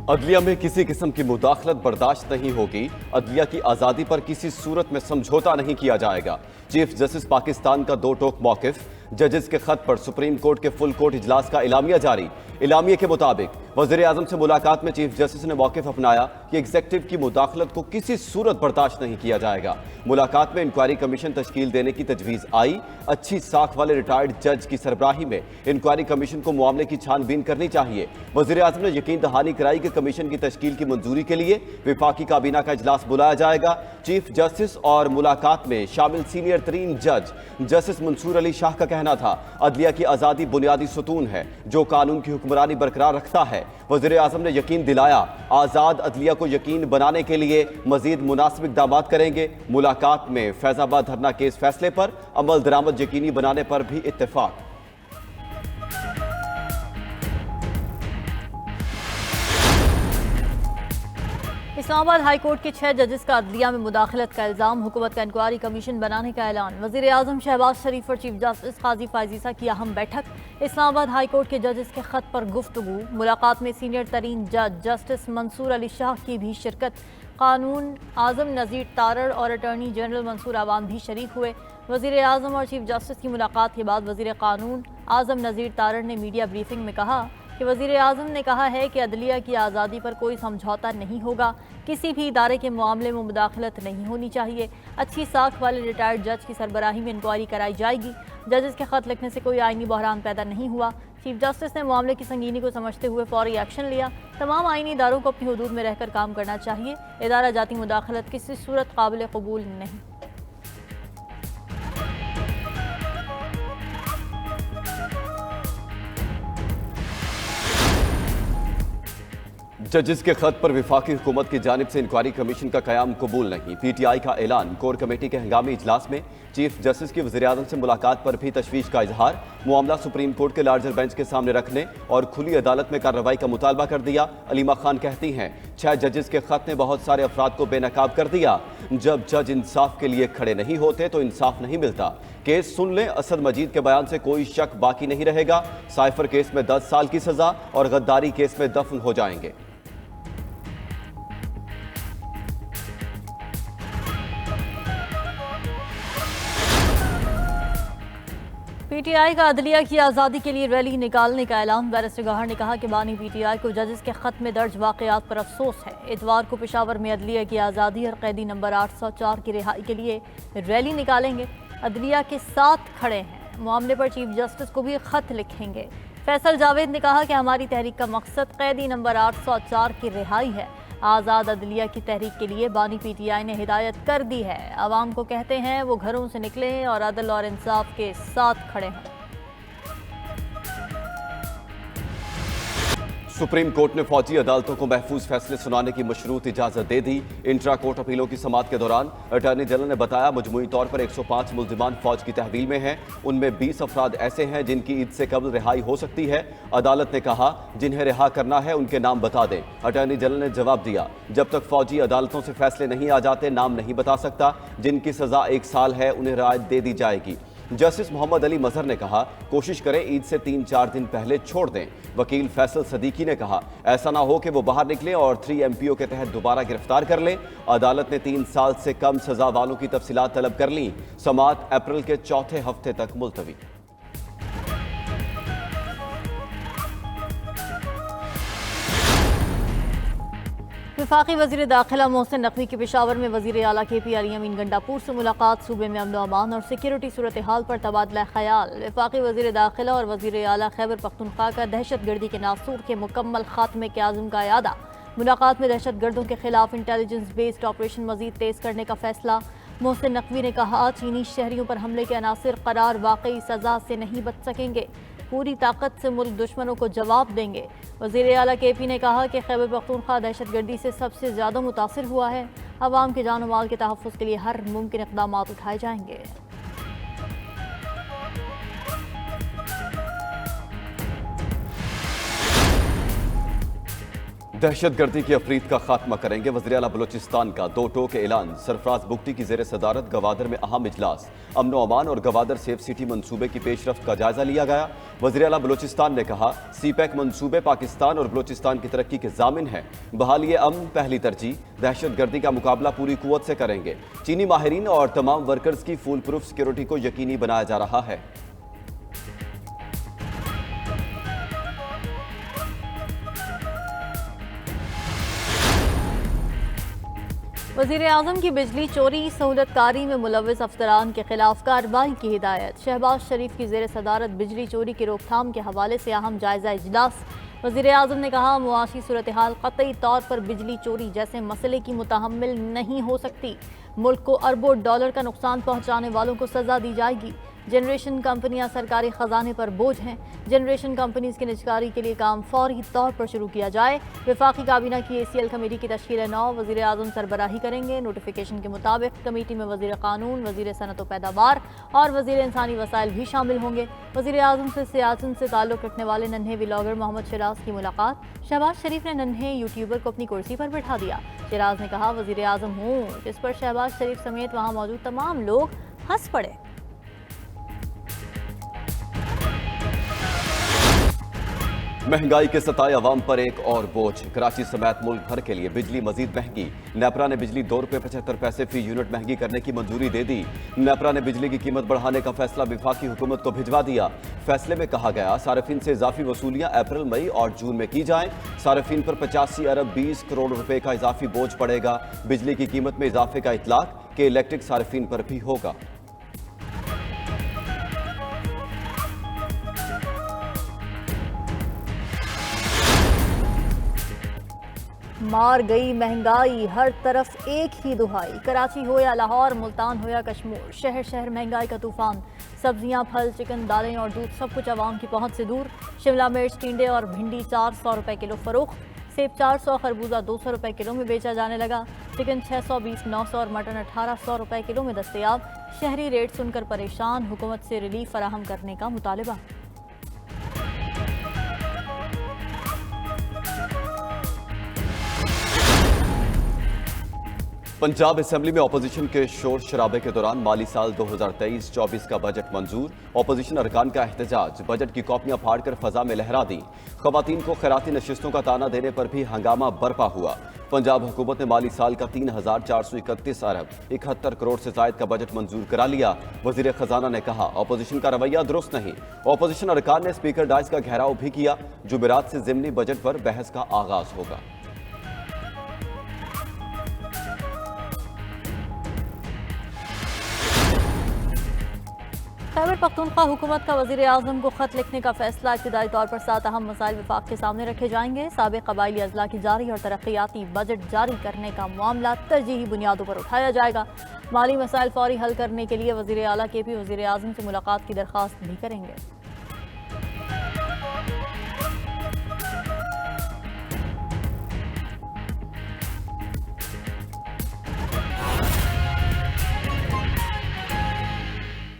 अदलिया में किसी किस्म की मुदाखलत बर्दाश्त नहीं होगी। अदलिया की आज़ादी पर किसी सूरत में समझौता नहीं किया जाएगा। चीफ जस्टिस पाकिस्तान का दो टोक मौक़िफ़। जजेस के खत पर सुप्रीम कोर्ट के फुल कोर्ट इजलास का इलामिया जारी। इलामिया के मुताबिक वज़ीर आज़म से मुलाकात में चीफ जस्टिस ने मौक़िफ़ अपनाया कि एग्जेक्टिव की मुदाखलत को किसी सूरत बर्दाश्त नहीं किया जाएगा। मुलाकात में इंक्वायरी कमीशन तश्कील देने की तजवीज़ आई। अच्छी साख वाले रिटायर्ड जज की सरबराही में इंक्वायरी कमीशन को मामले की छानबीन करनी चाहिए। वज़ीर आज़म ने यकीन दहानी कराई कि कमीशन की तश्कील की मंजूरी के लिए विफाकी काबीना का इजलास बुलाया जाएगा। चीफ जस्टिस और मुलाकात में शामिल सीनियर तरीन जज जस्टिस मंसूर अली शाह का कहना था, अदलिया की आज़ादी बुनियादी सुतून है जो कानून की हुक्मरानी बरकरार रखता है। वज़ीर आज़म ने यकीन दिलाया, आज़ाद अदलिया को यकीन बनाने के लिए मज़ीद मुनासिब इक़दाम करेंगे। मुलाकात में फैज़ाबाद धरना केस फैसले पर अमल दरामद यकीनी बनाने पर भी इत्तेफाक। इस्लामाबाद हाई कोर्ट के 6 जजेस का अदलिया में मुदाखलत का इल्ज़ाम, हुकूमत का इंक्वायरी कमीशन बनाने का ऐलान। वज़ीर आज़म शहबाज शरीफ और चीफ जस्टिस काजी फायजीसा की अहम बैठक। इस्लामाबाद हाई कोर्ट के जजेस के खत पर गुफ्तगू। मुलाकात में सीनियर तरीन जज जस्टिस मंसूर अली शाह की भी शिरकत। कानून आज़म नज़ीर तारड़ और अटॉर्नी जनरल मंसूर आवान भी शरीक हुए। वज़ीर आज़म और चीफ जस्टिस की मुलाकात के बाद वज़ीर कानून आज़म नज़ीर तारड़ ने मीडिया ब्रीफिंग में कहा कि वज़ीर आज़म ने कहा है कि अदलिया की आज़ादी पर कोई समझौता नहीं होगा। किसी भी इदारे के मामले में मुदाखलत नहीं होनी चाहिए। अच्छी साख वाले रिटायर्ड जज की सरबराही में इंक्वायरी कराई जाएगी। जजेस के खत लिखने से कोई आईनी बहरान पैदा नहीं हुआ। चीफ जस्टिस ने मामले की संगीनी को समझते हुए फौरी एक्शन लिया। तमाम आईनी इदारों को अपनी हदूद में रहकर काम करना चाहिए। इदारा जाती मुदाखलत किसी सूरत काबिल कबूल नहीं। जजेस के खत पर विफाकी हुकूमत की जानिब से इंक्वायरी कमीशन का कयाम कबूल नहीं। पीटीआई का ऐलान। कोर कमेटी के हंगामी इजलास में चीफ जस्टिस की वज़ीर आज़म से मुलाकात पर भी तशवीश का इजहार। मामला सुप्रीम कोर्ट के लार्जर बेंच के सामने रखने और खुली अदालत में कार्रवाई का मुतालबा कर दिया। अलीमा खान कहती हैं, 6 जजेस के खत ने बहुत सारे अफराद को बेनकाब कर दिया। जब जज इंसाफ के लिए खड़े नहीं होते तो इंसाफ नहीं मिलता। केस सुन लें, असद मजीद के बयान से कोई शक बाकी नहीं रहेगा। साइफर केस में 10 साल की सजा और गद्दारी केस में दफन हो जाएंगे। पीटीआई का अदलिया की आज़ादी के लिए रैली निकालने का ऐलान। बैरिस्टर गौहर ने कहा कि बानी पीटीआई को जजेस के खत में दर्ज वाक़यात पर अफसोस है। इतवार को पेशावर में अदलिया की आज़ादी और कैदी नंबर 804 की रिहाई के लिए रैली निकालेंगे। अदलिया के साथ खड़े हैं। मामले पर चीफ जस्टिस को भी खत लिखेंगे। फैसल जावेद ने कहा कि हमारी तहरीक का मकसद कैदी नंबर 804 की रिहाई है। आज़ाद अदलिया की तहरीक के लिए बानी पीटीआई ने हिदायत कर दी है। आवाम को कहते हैं वो घरों से निकलें और अदल और इंसाफ के साथ खड़े हों। सुप्रीम कोर्ट ने फौजी अदालतों को महफूज फैसले सुनाने की मशरूत इजाजत दे दी। इंट्रा कोर्ट अपीलों की समाअत के दौरान अटॉर्नी जनरल ने बताया, मजमूई तौर पर 105 मुल्जिमान फौज की तहवील में हैं। उनमें 20 अफराद ऐसे हैं जिनकी ईद से कबल रिहाई हो सकती है। अदालत ने कहा, जिन्हें रिहा करना है उनके नाम बता दें। अटॉर्नी जनरल ने जवाब दिया, जब तक फौजी अदालतों से फैसले नहीं आ जाते नाम नहीं बता सकता। जिनकी सजा 1 साल है उन्हें रियायत दे दी जाएगी। जस्टिस मोहम्मद अली मजहर ने कहा, कोशिश करें ईद से 3-4 दिन पहले छोड़ दें। वकील फैसल सदीकी ने कहा, ऐसा ना हो कि वो बाहर निकलें और 3 MPO के तहत दोबारा गिरफ्तार कर लें। अदालत ने 3 साल से कम सजा वालों की तफसीलात तलब कर ली। समाअत अप्रैल के चौथे हफ्ते तक मुलतवी। वफाकी वज़ीर दाखिला मोहसिन नकवी की पेशावर में वज़ीर आला KP अली अमीन गंडापुर से मुलाकात। सूबे में अमन अमान और सिक्योरिटी सूरत हाल पर तबादला ख्याल। वफाकी वज़ीर दाखिला और वज़ीर आला खैबर पख्तूनख्वा का दहशत गर्दी के नासूर के मुकम्मल खात्मे के आज़म का यादा। मुलाकात में दहशत गर्दों के खिलाफ इंटेलिजेंस बेस्ड ऑपरेशन मजीद तेज़ करने का फैसला। मोहसिन नकवी ने कहा, चीनी शहरियों पर हमले के अनासिर करार वाकई सजा से नहीं बच सकेंगे। पूरी ताकत से मुल्क दुश्मनों को जवाब देंगे। वज़ीर आला KP ने कहा कि खैबर पख्तूनख्वा दहशत गर्दी से सबसे ज़्यादा मुतासिर हुआ है। अवाम के जान माल के तहफ़्फ़ुज़ के लिए हर मुमकिन इक़दाम उठाए जाएंगे। दहशतगर्दी की अफरीत का खात्मा करेंगे वज़ीर आला बलूचिस्तान का 2 टोक ऐलान। सरफराज बुगटी की जेर सदारत गवादर में अहम इजलास। अमन अमान और गवादर सेफ सिटी मंसूबे की पेशरफ्त का जायजा लिया गया। वज़ीर आला बलूचिस्तान ने कहा, सीपैक मंसूबे पाकिस्तान और बलूचिस्तान की तरक्की के जामिन है। बहाली अमन पहली तरजीह, दहशतगर्दी का मुकाबला पूरी कुव्वत से करेंगे। चीनी माहिरीन और तमाम वर्कर्स की फुल प्रूफ सिक्योरिटी को यकीनी बनाया जा रहा है। वज़ीर आज़म की बिजली चोरी सहूलतकारी में मुलव्वस अफसरान के खिलाफ कार्रवाई की हिदायत। शहबाज शरीफ की जेर सदारत बिजली चोरी की रोकथाम के हवाले से अहम जायजा इजलास। वज़ीर आज़म ने कहा, मुआशी सूरत हाल क़तई तौर पर बिजली चोरी जैसे मसले की मुतहम्मिल नहीं हो सकती। मुल्क को अरबों डॉलर का नुकसान पहुँचाने वालों को सजा दी जाएगी। जनरेशन कंपनियां सरकारी खजाने पर बोझ हैं। जनरेशन कंपनीज की निजकारी के लिए काम फौरी तौर पर शुरू किया जाए। वफाकी काबीना की ACL कमेटी की तश्कील 9 वज़ीर आज़म सरबराही करेंगे। नोटिफिकेशन के मुताबिक कमेटी में वज़ीर कानून, वज़ीर सनत व पैदावार और वज़ीर इंसानी वसाइल भी शामिल होंगे। वज़ीर आज़म से सियासत से ताल्लुक़ रखने वाले नन्हे व्लॉगर मोहम्मद शिराज की मुलाकात। शहबाज शरीफ ने नन्हे यूट्यूबर को अपनी कुर्सी पर बैठा दिया। शिराज ने कहा, वज़ीर आज़म हूँ, जिस पर शहबाज शरीफ समेत वहाँ मौजूद तमाम लोग हंस पड़े। महंगाई के सताए अवाम पर एक और बोझ। कराची समेत मुल्क भर के लिए बिजली मजीद महंगी। नेपरा ने बिजली ₹2.75 फी यूनिट महंगी करने की मंजूरी दे दी। नेपरा ने बिजली की कीमत बढ़ाने का फैसला विफाकी हुकूमत को भिजवा दिया। फैसले में कहा गया, सार्फिन से इजाफी वसूलियां अप्रैल, मई और जून में की जाएं। सार्फिन पर 85 अरब 20 करोड़ रुपए का इजाफी बोझ पड़ेगा। बिजली की कीमत में इजाफे का इतलाक के इलेक्ट्रिक सार्फिन पर भी होगा। मार गई महंगाई, हर तरफ एक ही दुहाई। कराची हो या लाहौर, मुल्तान हो या कश्मीर, शहर शहर महंगाई का तूफान। सब्जियां, फल, चिकन, दालें और दूध सब कुछ आवाम की पहुंच से दूर। शिमला मिर्च, टिंडे और भिंडी 400 रुपए किलो फरोख्त। सेब 400, खरबूजा 200 रुपए किलो में बेचा जाने लगा। चिकन 620, 900 और मटन 1800 रुपए किलो में दस्तयाब। शहरी रेट सुनकर परेशान, हुकूमत से रिलीफ फराहम करने का मुतालबा। पंजाब असेंबली में अपोजिशन के शोर शराबे के दौरान माली साल 2023-24 का बजट मंजूर। अपोजिशन अरकान का एहतजाज, बजट की कॉपियां फाड़कर फजा में लहरा दी। खवातीन को खैराती नशिस्तों का ताना देने पर भी हंगामा बरपा हुआ। पंजाब हुकूमत ने माली साल का 3,431 अरब 71 करोड़ से जायद का बजट मंजूर करा लिया। वजीर खजाना ने कहा, अपोजिशन का रवैया दुरुस्त नहीं। अपोजिशन अरकान ने स्पीकर डाइस का घेराव भी किया। जुमेरात से ज़िमनी बजट पर बहस का आगाज होगा। खैबर पख्तूनख्वा हुकूमत का वज़ीर आज़म को खत लिखने का फैसला। इब्तिदाई तौर पर 7 अहम मसाइल वफाक के सामने रखे जाएंगे। साबिक़ कबायली अजला की जारी और तरक्याती बजट जारी करने का मामला तरजीही बुनियादों पर उठाया जाएगा। माली मसाइल फौरी हल करने के लिए वज़ीर आला KP वज़ीर आज़म से मुलाकात की दरख्वास्त भी करेंगे।